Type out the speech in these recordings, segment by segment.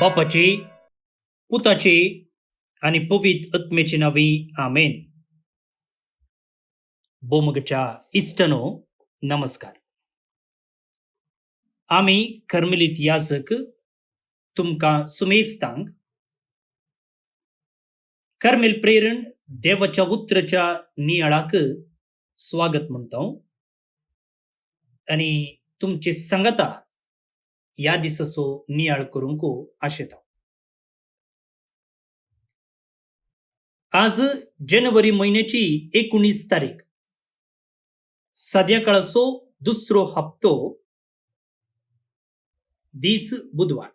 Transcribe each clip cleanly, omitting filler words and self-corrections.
बापाचे, पुताचे आणि पवित्र आत्म्याचे नावे आमेन. बोमगच्या इष्टनो नमस्कार. आम्ही कर्मलित याजक तुमका सुमेस्तांग कर्मेल प्रेरण देवाच्या उतरच्या नियाळाक स्वागत म्हणतो आणि तुमचे संगता या दिससो नियाळ करूंक आशेता. आज जानेवारी महिन्याची 19 तारीख, संध्याकाळचो दुसरो हप्तो, दीस बुधवार.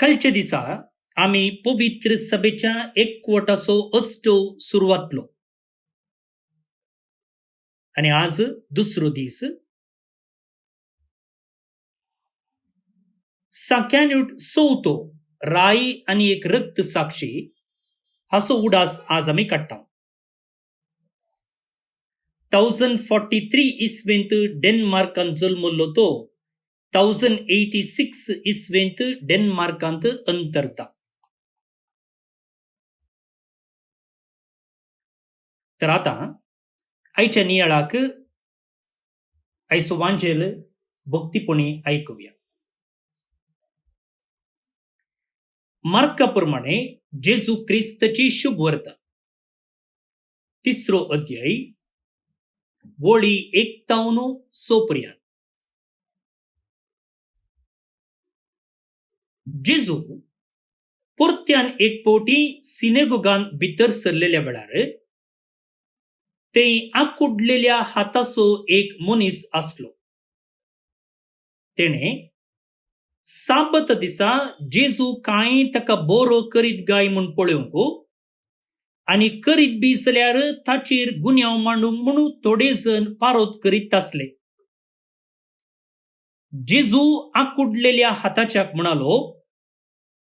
कालच्या दिसा आम्ही पवित्र सभेच्या एकवटाचो अष्टो सुरुवातलो आणि आज दुसरो दीस. साक्यान्यूट सोवतो राई आणि एक रक्त साक्षी हासो उडास आज आम्ही काढता. 1043 इस्वेंत डेन्मार्कांत जल्मलो तो 1086 इस्वेंत डेन्मार्कांत अंतरता. तर आता आयच्या नियाळाक आयचो वांजेल भक्तीपणे ऐकूया. मार्काप्रमाणे जेजू ख्रिस्ताची शुभ वार्ता, 3रो अध्याय, वळी 51 पर्यंत. जेजू परत्यान एक पोटी सिनेगोगान भितर सरलेल्या वेळार ते आकुडलेल्या हाताचो एक मनीस असलो. तेणे साबत दिसा जेजू कांय ताका बोरो करीत गाय म्हूण पळोवंक आणि करीत बी जाल्यार ताचेर गुन्यांव मांडूंक म्हणून थोडे जण पारोत करीत आसले. जेजू आकुडलेल्या हाताच्याक म्हणालो,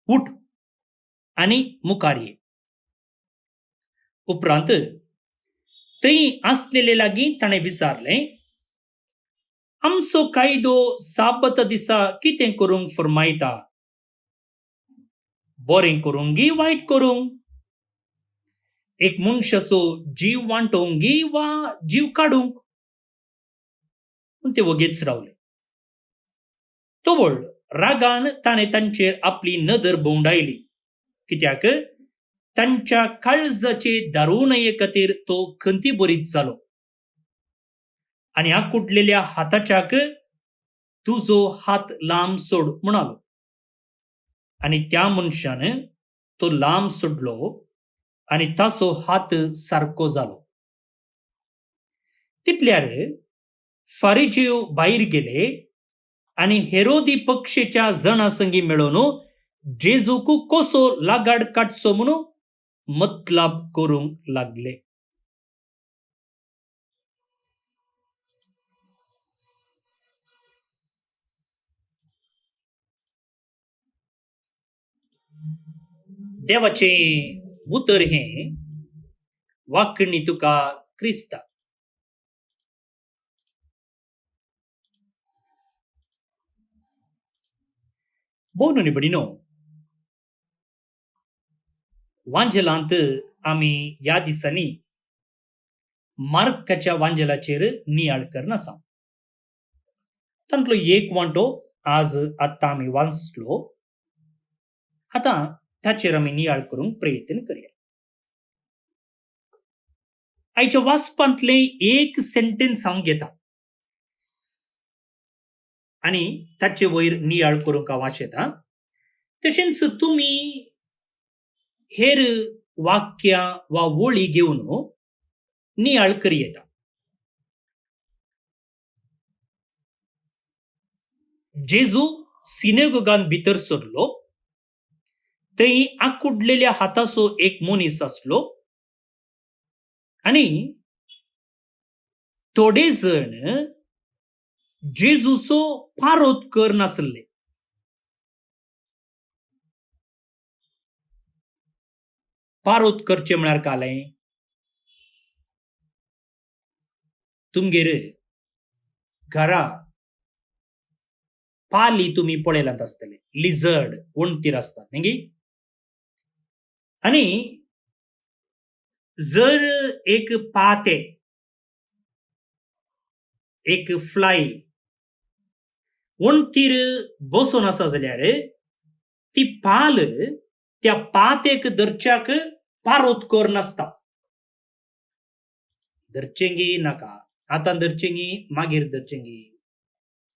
उठ आणि मुखार ये. उपरांत थंय आसलेले लागीं ताणें विचारले, आमचो कायदो साबत दिसा कितें करूंक फरमायता? बरें करूंक वायट करूंक? एक मनशाचो जीव वांटोवंक वा जीव काडूंक? ते वगेच रावले. तोवळ रागान ताणें तांचेर आपली नदर भोंवडायली, कित्याक तांच्या काळजाचे दारुणये खातीर तो खंती बरीत जालो. आणि आकुडलेल्या हाताच्याक तुजो हात लांब सोड म्हणालो. आणि त्या मनशान तो लांब सोडलो आणि ताचो हात सारको जालो. तितल्यार फारिजीव भायर गेले आणि हेरोदी पक्षेच्या जणां संगी मेळून जेजूक कसो लागाड काडचो म्हणून मतलाब करूंक लागले. देवाचे उतर हे वाकणी तुका क्रिस्ता. बोनू निबडीनो, वांजलांत आम्ही या दिसांनी मार्काच्या वांजलाचेर नियाळ करन आसा. तांतलो एक वांटो आज आतां आमी वाचलो. आता ताचेर आमी नियाळ करूंक प्रयत्न करया. आयच्या वाचपांतले एक सेंटेन्स हांव घेता आणि ताचे वयर नियाळ करूंक हांव आशेता. तशेंच तुमी हेर वाक्यां वा वळी घेवन नियाळ करी येता. जेजू सिनेगोगान भितर सरलो. थंय आकुडलेल्या हाताचो एक मनीस असलो आणि थोडे जण जेजूचो पारोत करनासले. पारोत करचे म्हळ्यार कालें, तुमगेर घरा पाली तुम्ही पळयलात आसतले लिझर्ड वणतीर असतात न्ही आणि जर एक पाते एक फ्लाय वणतीर बसून आसा जाल्यार ती पाल त्या पातेक धरच्याक पारोतकर नासता धरचेंगी नाका आतां धरचेंगी मागीर धरचेंगी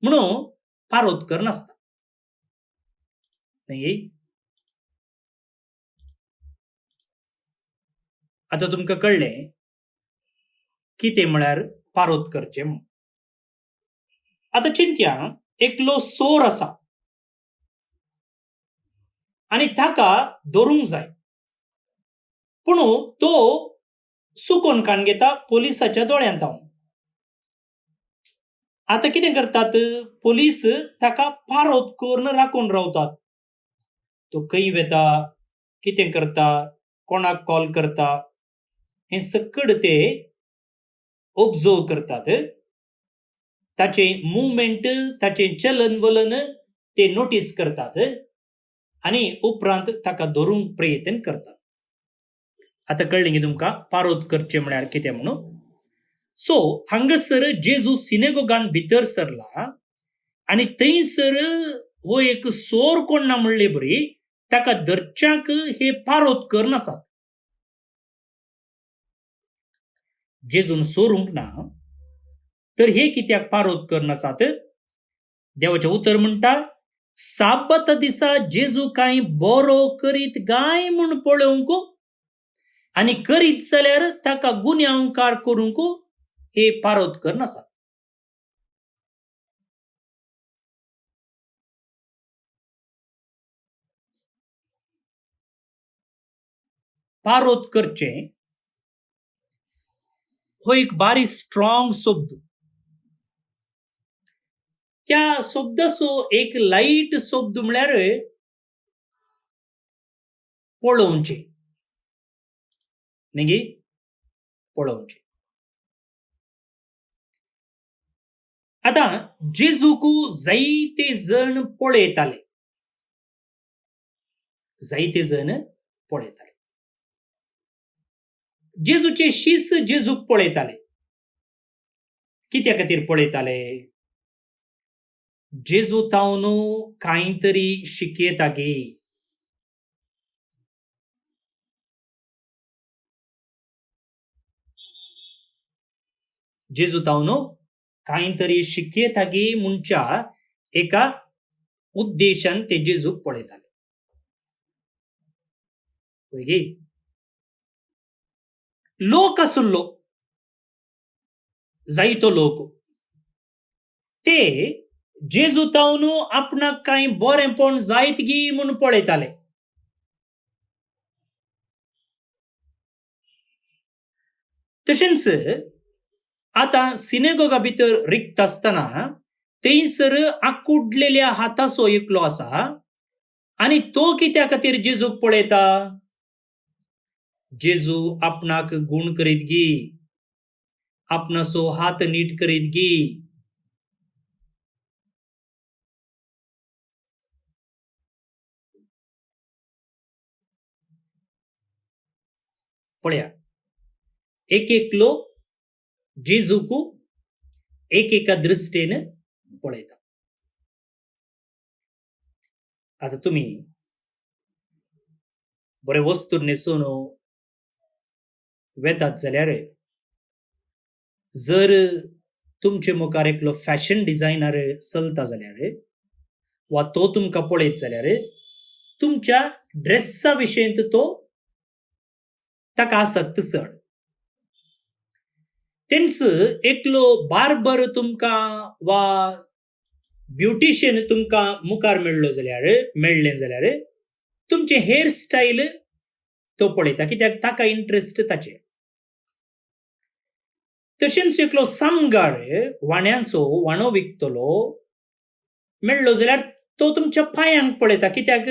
म्हणून पारोतकर नासता न्ही आता तुमकां कळ्ळें कितें म्हळ्यार पारोतकरचें म्हूण आतां चिंतया एकलो सोर आसा आनी ताका धरूंक जाय पूण तो सुकोवन काण घेता पोलिसाच्या दोळ्यांत हावून आता कितें करतात पोलीस ताका पारोत करून राखून रावतात तो खंय वेता कितें करता कोणाक कॉल करता हें सकड ते ऑब्झर्व करतात ताचे मुवमेंट ताचें चलन वलन ते नोटीस करतात आनी उपरांत ताका धरूंक प्रयत्न करतात आता कळ्ळें न्ही तुमकां पारोत करचें म्हळ्यार कितें म्हणून सो हांगासर जेजू सिनेगोगान भितर सरला आनी थंयसर हो एक सोर कोण ना म्हणले बरी ताका धरच्याक हे पारोतकर नासात जेजून सोरूंक ना तर हे कित्याक पारोतकर नासात देवाचें उतर म्हणटा साबत दिसा जेजू कांय बरो करीत गाय म्हूण पळोवंक आनी करीत जाल्यार ताका गुन्यांवकार करूंक हे पारोतकर नासात पारोत करचें हो एक बारी स्ट्रॉंग शब्द त्या शब्दाचो एक लाईट शब्द म्हळ्यार पळोवचें न्ही पळोवचें आतां जेजूक जायते जण पळयताले जेजूचे शीस जेजूक पळयताले कित्या खातीर पळयताले जेजू तावन कांय तरी शिकयता गे जेजू तावन कांय तरी शिकयता गे म्हणच्या एका उद्देशान ते जेजूक पळयताले लोक आसलो जायतो लोक ते जेजू तावन आपणाक कांय बरेंपण जायत गी म्हूण पळयताले तशेंच आतां सिनेगोगा भितर रिक्त आसतना थंयसर आकुडलेल्या हाताचो एकलो आसा आनी तो कित्या खातीर जेजूक पळयता जेजू आपणाक गुण करीत गी आपणाचो हात नीट करीत गी पळया एक एकलो जेजूक एक एका दृश्टेन पळयता आता तुम्ही बरे वस्तू न्हेसून वेतात जाल्यार जर तुमचे मुखार एकलो फॅशन डिझायनर चलता जाल्यार वा तो तुमकां पळयत जाल्यार तुमच्या ड्रेसा विशयींत तो ताका आसक्त चड तेंच एकलो बार्बर तुमकां वा ब्युटिशियन तुमकां मुखार मेळ्ळें जाल्यार तुमचे हेअर स्टाईल तो पळयता कित्याक ताका इंटरेस्ट ताचेर तशेंच एकलो सामगार वाण्यांचो वाणो विकतलो मेळ्ळो जाल्यार तो तुमच्या पांयांक पळयता कित्याक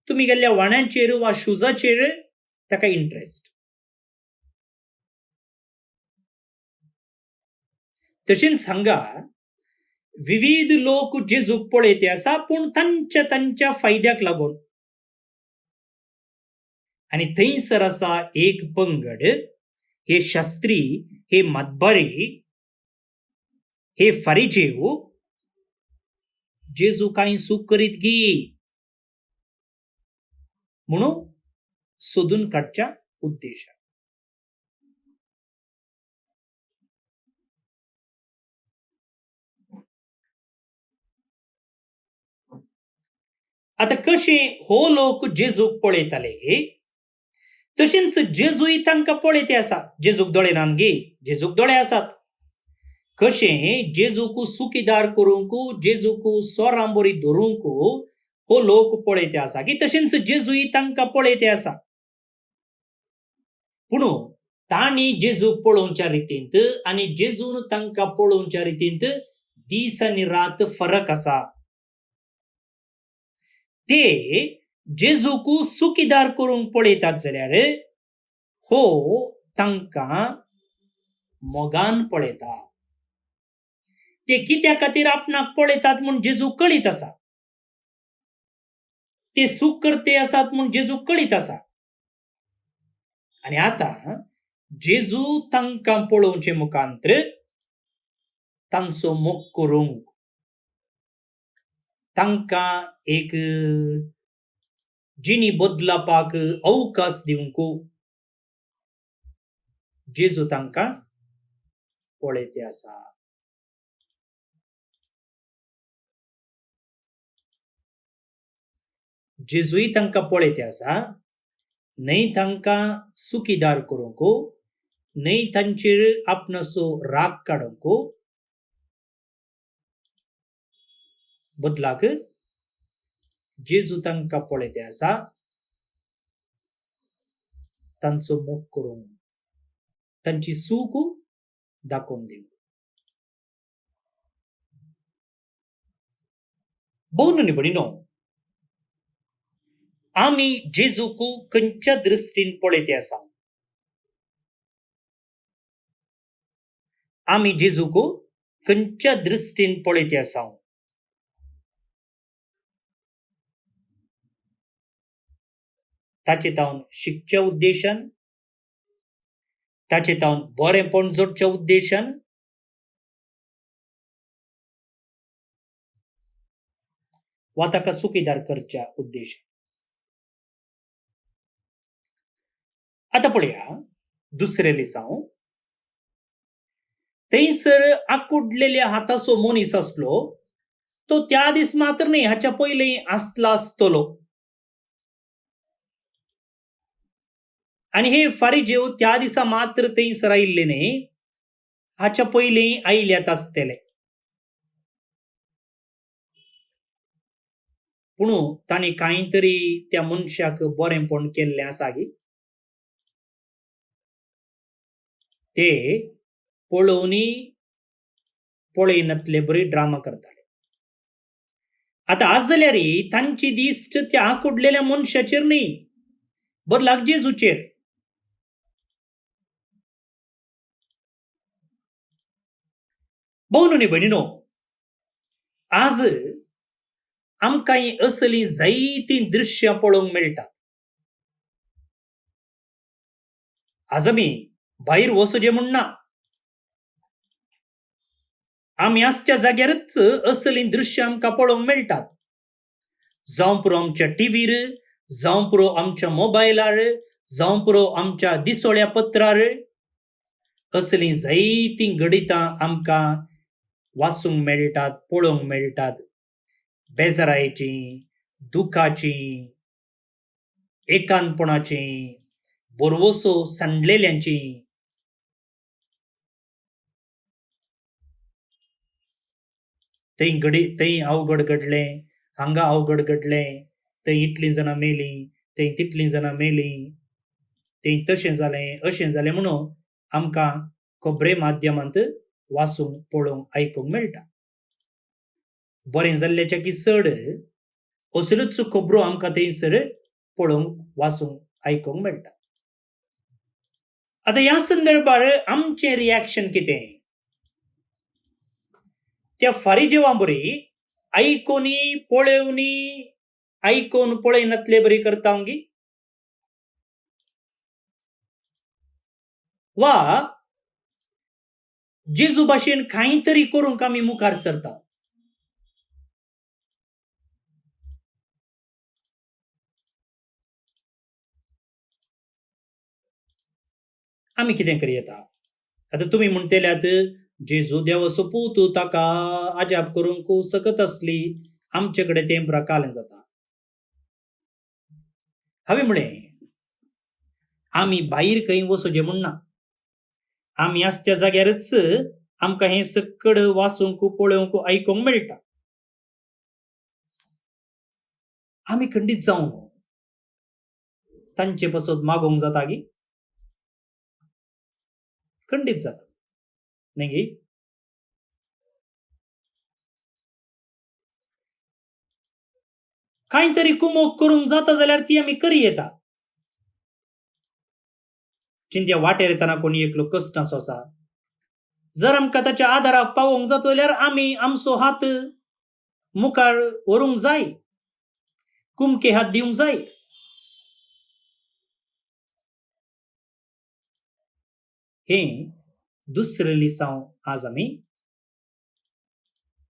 तुमी गेल्ल्या वाण्यांचेर वा शुजाचेर ताका इंटरेस्ट तशेंच हांगा विविध लोक जेजूक पळयते आसा पूण तांच्या फायद्याक लागून. आणि थंयसर आसा एक पंगड, हे शास्त्री, हे मातबारी, हे फारिजेव जेजू कांय सूख करीत गी म्हणून सोदून काडच्या उद्देशान. आता कशें हो लोक जेजूक पळयताले तशेंच जेजूय तांकां पळयते आसा. जेजूक दोळे नात गे, जेजूक दोळे आसात. कशें जेजूक सुखीदार करूंक, जेजूक सोरांबरी धरूंक हो लोक पळयते आसा की तशेंच जेजूय तांकां पळयते आसा. पूण तांणी जेजूक पळोवच्या रितींत आनी जेजून तांकां पळोवच्या रितींत दीस आनी रात फरक आसा. ते जेजूक सुखीदार करूंक पळयतात जाल्यार हो तांकां मोगान पळयता. ते कित्या खातीर आपणाक पळयतात म्हूण जेजूक कळीत आसा. ते सूख करते आसात म्हूण जेजूक कळीत आसा. आनी आतां जेजू तांकां पळोवचे मुखांतर तांचो मोग करूंक, तांकां एक जिणी बदलापाक अवकाश दिवंक जेजू तांकां पळयते आसा. जेजूय तांकां पळयते आसा, न्हय तांकां सुखीदार करूंक, न्हय तांचेर आपणाचो राग काडूंक, बदलाक जेजू तांकां पळयते आसा तांचो मोग करूंक, तांची सूख दाखोवन दिवंक. भोव न्हय भयणीनो, आमी जेजूक खंयच्या दृश्टीन पळयते आसा? आमी जेजूक खंयच्या दृश्टीन पळयते आसा? ताचे तावन शिकच्या उद्देशान, ताचे तावन बरेपण जोडच्या उद्देशान, वा ताका सुखीदार करच्या उद्देशान. आता पळया दुसरे लिसांव, थंयसर आकुडलेल्या हाताचो मनीस आसलो, तो त्या दीस मात्र न्हय, हाच्या पयलीं आसला आसतलो. आनी हे फारिजेव त्या दिसा मात्र थंयसर आयिल्ले न्हय, हाच्या पयलीं आयल्यात आसतले. पूण तांणी कांय तरी त्या मनशाक बरेपण केल्लें आसा गे. ते पळोवनी पळयनातले बरे ड्रामा करताले. आता आज जाल्यार तांची दिश्ट त्या आकुडलेल्या मनशाचेर न्हय, बदलाक जेजूचेर. भोव न्हय भयणीनो, आज आमकां ही असली जायतीं दृश्यां पळोवंक मेळटात. आज आमी भायर वचचें म्हूण ना, आमी आसच्या जाग्यारच असलीं दृश्यां आमकां पळोवंक मेळटात. जावं पुरो आमच्या टीव्हीर, जावं पुरो आमच्या मोबायलार, जावं पुरो आमच्या दिसोळ्या पत्रार असलीं जायतीं गणितां आमकां वाचूंक मेळटात, पळोवंक मेळटात. बेजारायचीं, दुखाचीं, एकांतपणाचीं, बोरवोसो सांडलेल्यांचीं. थंय अवघड घडलें, हांगा अवघड घडलें, थंय इतलीं जाणां मेलीं, थंय तितलीं जाणां मेलीं, थंय तशें जालें, अशें जालें म्हणून आमकां खबरे माध्यमांत वाचूंक, पळोवंक, आयकूंक मेळटा. बरें जाल्ल्याच्याकी चड असल्योच खबरो आमकां थंयसर पळोवंक, वाचूंक, आयकूंक मेळटा. आता ह्या संदर्भार आमचें रिएक्शन कितें? त्या फारीजेवां बरी ऐकोनी पळेवनी ऐकोन पळयनातले बरी करतांगी वा जेजू भाशेन कांय तरी करूंक आमी मुखार सरता. आमी कितें करी येता? आतां तुमी म्हणटल्यात जेजू देव सोपूत ताका अजाप करूंक सकत असली आमचे कडेन तें कालें जाता. हांवें म्हळें आमी भायर खंय वचचें म्हणना. आमी आसच्या जाग्यारच आमकां हें सकड वाचूंक पळोवंक आयकूंक मेळटा. आमी खंडीत जावन तांचे पासत मागोवंक जाता गी खंडीत जाता न्ही गी. कांय तरी कुमोग करूंक जाता जाल्यार ती आमी करी येता. चिंत्या वाटेर येताना कोणी एकलो कश्टाचो आसा, जर आमकां ताच्या आदाराक पावोवंक जाता जाल्यार आमी आमचो हात मुखार व्हरूंक जाय, कुमके हात दिवंक जाय. हें दुसरें लिसांव आज आमी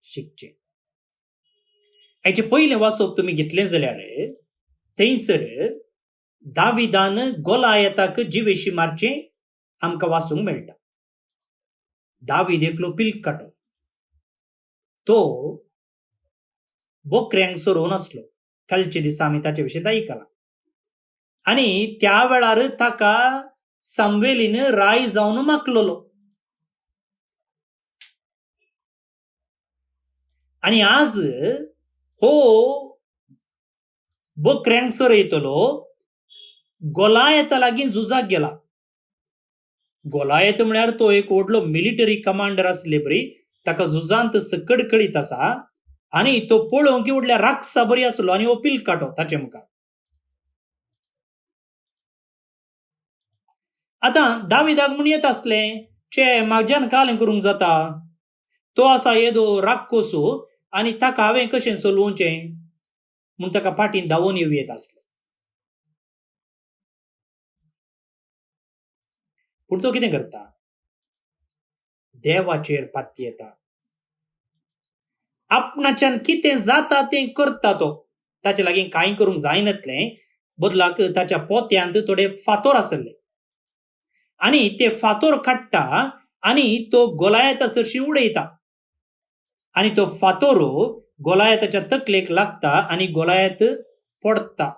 शिकचे. हेचे पयलें वाचप तुमी घेतलें जाल्यार थंयसर दाविदान गोलायताक जिवेशी मारचें आमकां वाचूंक मेळटा. दावीद एकलो पिलकाटो. तो बोकऱ्यांक सोरोवन आसलो. कालचे दिसा आमी ताचे विशीं आयकलां. आनी त्या वेळार ताका सामुएलीन राय जावन मागलोलो. आनी आज हो बोकऱ्यांक सोरयतलो गोलायता लागीं झुजाक गेला. गोलायत म्हळ्यार तो एक व्हडलो मिलिटरी कमांडर आसले बरी, ताका झुजांत सकड कळीत आसा आनी तो पळोवंक व्हडल्या राक्षसा बरी आसलो आनी हो पिलकाटो ताचे मुखार. आतां दाविदाक म्हूण येता आसलें चे म्हाज्यान कालें करूंक जाता, तो आसा येदो राक्षसो आनी ताका हांवें कशें चलोवचें म्हूण ताका फाटीं धांवून येवं येता आसलें. पूण तो कितें करता? देवाचेर पाती येता. आपणाच्यान कितें जाता तें करता तो. ताचे लागीं कांय करूंक जायनातलें, बदलाक ताच्या पोत्यांत थोडे फातर आसले आनी ते फातर काडटा आनी तो गोलायता सरशी उडयता आनी तो फातर गोलायताच्या तकलेक लागता आनी गोलायत पडटा,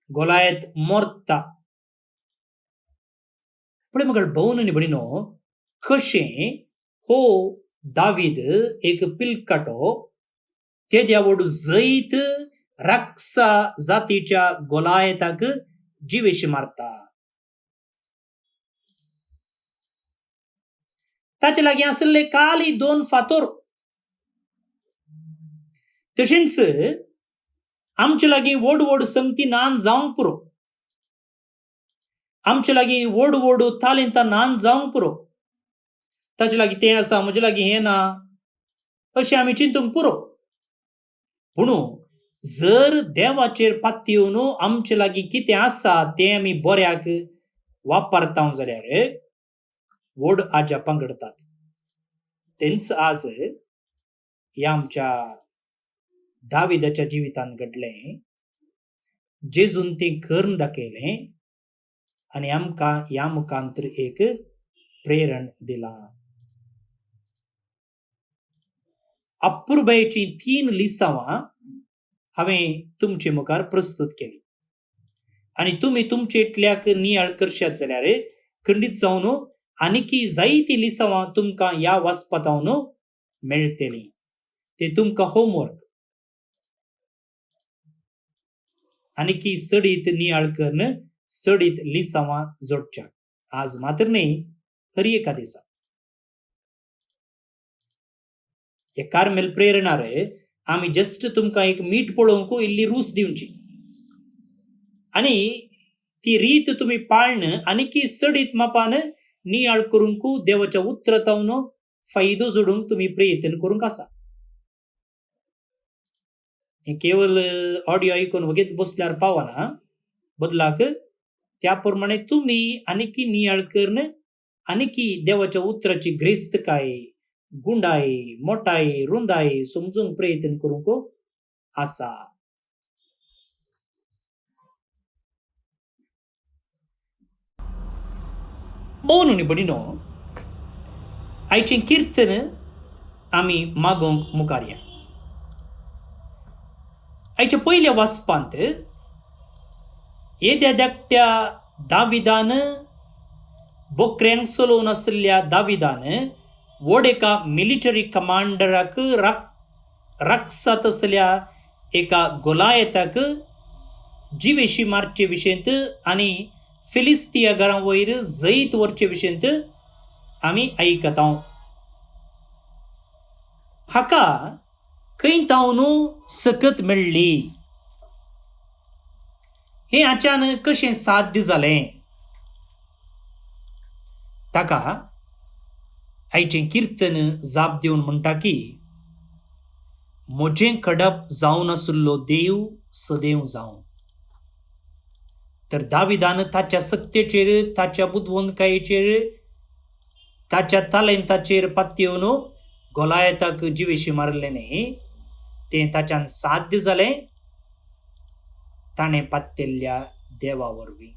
गोलायत मरता. पळय म्हाका भोवन न्ही भणिनो, कशें हो दावीद एक पिलकाटो तेद्या वडू जैत राक्षा जातीच्या गोलायताक जिवेशी मारता. ताचे लागीं आसले काली 2 फातर. तशेंच आमचे लागीं व्हड व्हड संगती नान जावंक पुरो, आमचे लागीं व्हड व्हड तालिंतां नान जावंक पुरो, ताचे लागीं तें आसा म्हजे लागीं हें ना अशें आमी चिंतूंक पुरो. पूण जर देवाचेर पाती येवन आमचे लागीं कितें आसा तें आमी बऱ्याक वापरता जाल्यार व्हड आजापां घडटात. तेंच आज ह्या आमच्या दाविदाच्या जिवितांत घडलें. जेजून तें करून दाखयलें आनी आमकां ह्या मुखांतर एक प्रेरण दिला. अपुर्बायेची 3 लिसांवां हांवें तुमचे मुखार प्रस्तुत केली आनी तुमी तुमचेटल्याक नियाळ करशात जाल्यार खंडीत जावन आनीकी जायती लिसांवां तुमकां ह्या वाचपातावन मेळटलीं. ते तुमकां होमवर्क आनीकी सडीत नियाळ करून सडीत लिसांवां जोडच्या. आज मात्र न्ही, हर एका दिसा. हे कार्मेल प्रेरणार आमी जस्ट तुमकां एक मीठ पळोवंक इल्ली रूच दिवची आनी ती रीत तुमी पाळन आनीकी सडीत मापान नियाळ करूंक देवाच्या उतरातावन फायदो जोडूंक तुम्ही प्रयत्न करूंक आसा. हे केवळ ऑडिओ ऐकून वगेत बसल्यार पावना. बदलाक त्या प्रमाणे तुम्ही आनीकी नियाळ करून आनीकी देवाच्या उतराची ग्रेस्तकाय, गुंडाय, मोठाय, रुंदाय समजूंक प्रयत्न करूंक आसा. बोनूनी बडिनो आयचें कीर्तन आमी मागोवंक मुखार या. आयच्या पयल्या वाचपांत येद्या धाकट्या दाविदान बोकऱ्यांक चलोवन आसलेल्या दाविदान व्हड एका मिलिटरी कमांडराक राक्षसात असल्या एका गोलायताक जिवेशी मारचे विशयंत आनी फिलिस्तिया घरां वयर जैत व्हरचे विशयंत आमी आयकता. हाका खंय तावन सकत मेळ्ळी. हें अचानक कशें साध्य जालें. ताका आयचें कीर्तन जाप दिवन म्हणटा की म्हजें कडप जावन आसलो देव सदैव जावं. तर दाविदान ताच्या सत्तेचेर, ताच्या बुदवंतकायेचेर, ताच्या तालंताचेर पातयेवन गोलायताक जिवेशी मारलें न्ही, तें ताच्यान साध्य जालें ताणें पातयल्ल्या देवा वरवीं.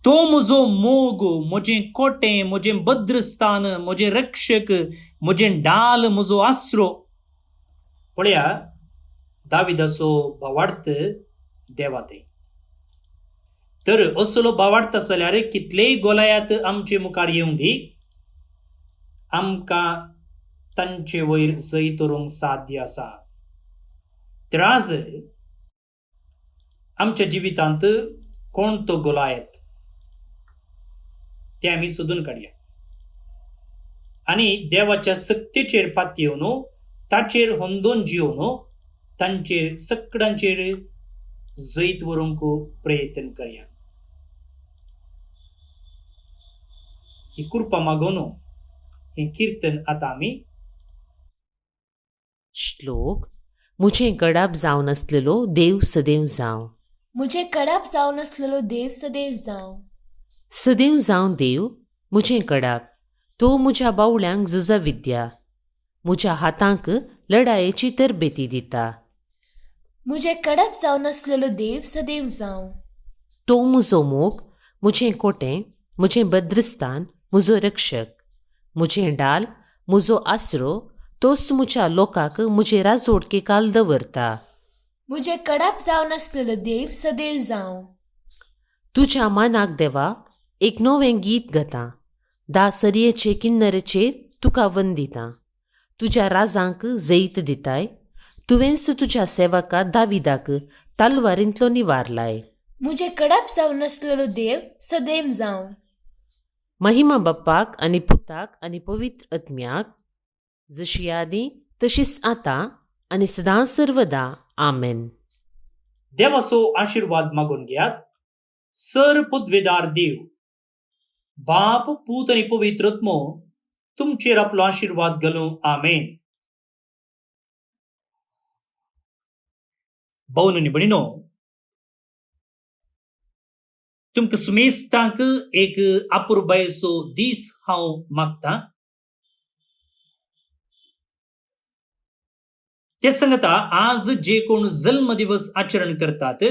तो म्हजो मोग, म्हजें कोटें, म्हजें भद्रस्थान, म्हजें रक्षक, म्हजें ढाल, म्हजो आसरो. पळया दाविदाचो भावार्थ देवा थंय. तर असलो भावार्थ आसल्यार कितलेय गोलायात आमचे मुखार येवंक दी, आमकां तांचे वयर जैत व्हरूंक साध्य आसा. तर आज आमच्या जिवितांत कोण तो गोलायत ते आमी सोदून काडया आनी देवाच्या सत्तेचेर पातयेवन ताचेर होंदून जिवन तांचेर सगळ्यांचेर जैत व्हरूंक प्रयत्न करया. ही कृपा मागून हें कीर्तन आतां आमी. श्लोक. मुझें गडाप जावन आसलेलो देव सदैव जावं. मुझे कडप जावन आसलेलो देव सदैव जावं. सदैव जावं देव मुझें गडाप. तो म्हज्या बावल्यांक झुजा विद्या. म्हज्या हातांक लढायेची तरबेती दिता. मुझे कडप जावन आसलेलो देव सदैव जावं. तो म्हजो मोग, म्हजें कोटें, म्हजें भद्रस्थान, म्हजो रक्षक, म्हजें ढाल, म्हजो आसरो. तोच म्हज्या लोकांक म्हजे राजवडके काल दवरता. मुझे कडप जावन आसलेलो देव सदैव जावं. तुज्या मानाक देवा एक नवें गीत गाता. दासरयेचे किन्नरेचेर तुका वंदिता. तुज्या राजांक जैत दिताय. तुवेंच तुज्या सेवका दाविदाक तलवारींतलो निवारलाय. मुझे कडप जावन आसलेलो देव सदैव जावं. महिमा बाप्पाक आनी पुताक आनी पवित्र आत्म्याक, जशी आदी तशीच आतां आनी सदां सर्वदा. आमेन. देवाचो आशीर्वाद मागून घेयात. सर पदवेदार देव, बाप, पूत आनी पवित्र आत्मो तुमचेर आपलो आशीर्वाद घालूं. आमेन. भावन आनी भयणीनो, तुमकां सुमेस्तांक एक अपुरबायेचो दीस हांव मागतां. ते सांगता आज जे कोण जल्म दिवस आचरण करतात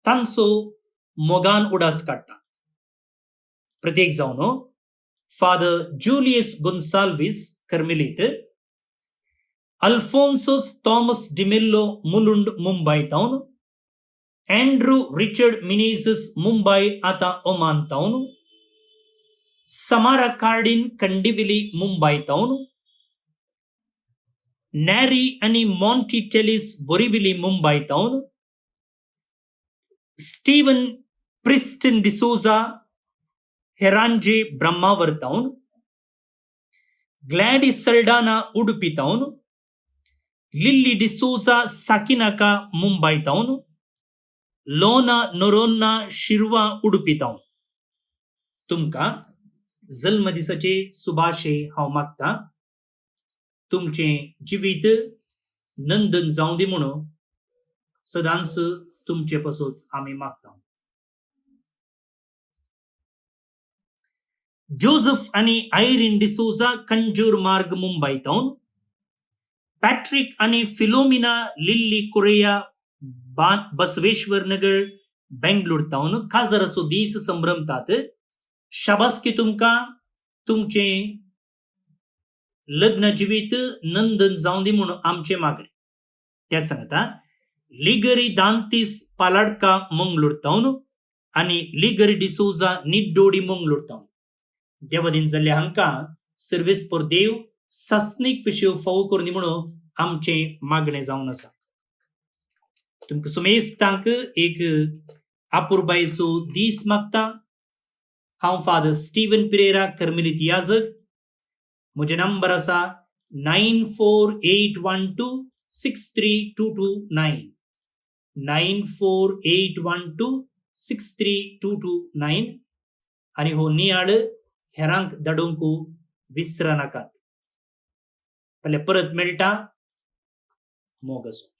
तांचो मोगान उडास काडटा. प्रत्येक जावन father Julius Gonsalves Carmelite, Alphonsus Thomas D'Mello Mulund Mumbai town, Andrew Richard Menezes Mumbai आतां ओमान टाउन, समारा कार्डिन कंडिविली मुंबई टाउन, नॅरी आणि Monty Tellis Borivali Mumbai town, Steven Preston D'Souza Heranje Brahmavar town, Gladys Saldanha Udupi town, Lily D'Souza Sakinaka Mumbai town, Lona Noronha शिरवा Udupi town. तुमका जल्म दिसाचे सुभाशे हांव मागता. तुमचें जिवीत नंदन जावं दी म्हणून सदांच तुमचे पासून आमी मागता. जोसेफ आणि आयरीन डिसोजा कंजूर मार्ग मुंबईतून, पॅट्रिक आणि फिलोमिना लिल्ली कोरेया बसवेश्वर नगर बेंगलोर तावन काजर असो दीस संभ्रमतात. शाबासकी तुमका. तुमचे लग्न जिवीत नंदन जावं दी म्हणून आमचे मागणे. त्या सांगता लिगरी दांतीस पालाडका मंगळूर तावन आणि लिगरी डिसोजा निड्डोडी मंगळूर तावन देवादीन जाल्ले हांकां सर्वेस पर देव सासनीक विशय फावो करून म्हणून आमचे मागणे जावन आसा. तुमकां सुमेस्तांक एक आपुरबायेचो दीस मागता. हांव फादर स्टीवन पिरेरा कर्मेलीत याजक. म्हजे नंबर आसा 9481263229 9481263229 आणि हो नियाळ हेरांक धाडूंक विसरा नाकात. फाल्यां परत मेळटा. मोग आसूं.